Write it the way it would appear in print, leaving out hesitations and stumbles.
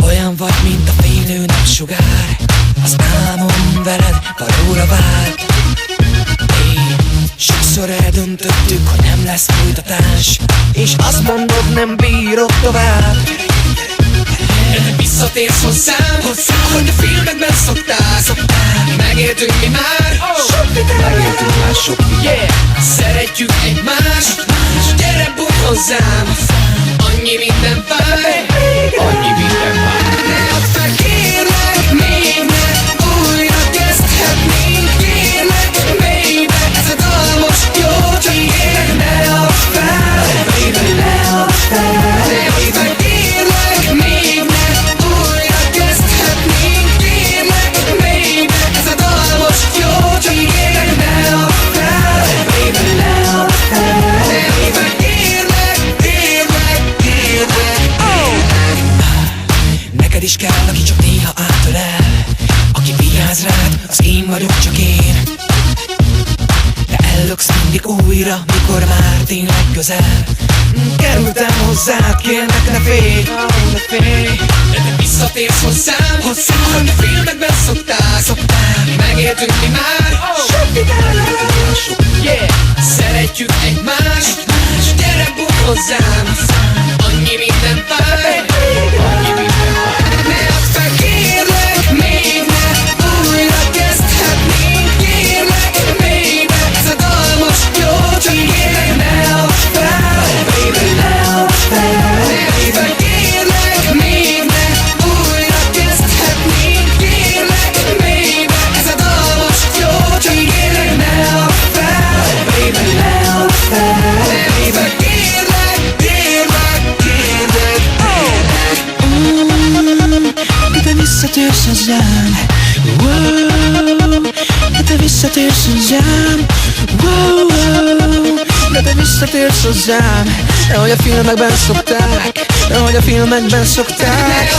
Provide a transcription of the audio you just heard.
Olyan vagy, mint a fénylő napsugár, az álmom veled valóra vált. Sokszor eldöntöttük, hogy nem lesz folytatás, és azt mondod, nem bírok tovább. De te visszatérsz hozzám, ahogy a filmekben szoktál. Megértünk mi már, megértünk már sok, yeah. Szeretjük egymást, gyere bújj hozzám. Annyi minden vár, annyi minden vár. Ne add fel, kérlek, még ne újra kezdhetnénk. Kérlek, baby, ez a dal most jó, csak kérlek, ne add fel, baby, ne add fel. Ne add fel, kérlek, még ne újra kezdhetnénk. Kérlek, baby, ez a dal most jó, csak kérlek, ne add fel, baby, ne add fel. Ne add fel, kérlek, kérlek, kérlek, kérlek. Neked is kell, aki csak néha átölel, aki vigyáz rád, az én vagyok, csak én. De ellöksz mindig újra, mikor már tényleg közel. Kerültem hozzád, kérlek, ne félj, ne félj. De te visszatérsz hozzám, ahogy a filmekben szoktál. Megértünk mi már, yeah. Szeretjük egymást, gyere bújj hozzám. Annyi minden vár, annyi minden vár. Ne add fel, kérlek, még ne újra kezdhetnénk. Kérlek, baby, ez a dal most jó, csak kérlek, ne add fel, baby, ne add fel. Ne add fel, kérlek, még ne újra kezdhetnénk. Kérlek, baby, ez a dal most jó, csak kérlek, ne add fel, baby, ne add fel. Ne add fel, kérlek, kérlek, kérlek, kérlek. De te visszatérsz hozzám, wow. De te visszatérsz hozzám, wow, wow. De te visszatérsz hozzám, ahogy a filmekben szokták, ahogy a filmekben szokták.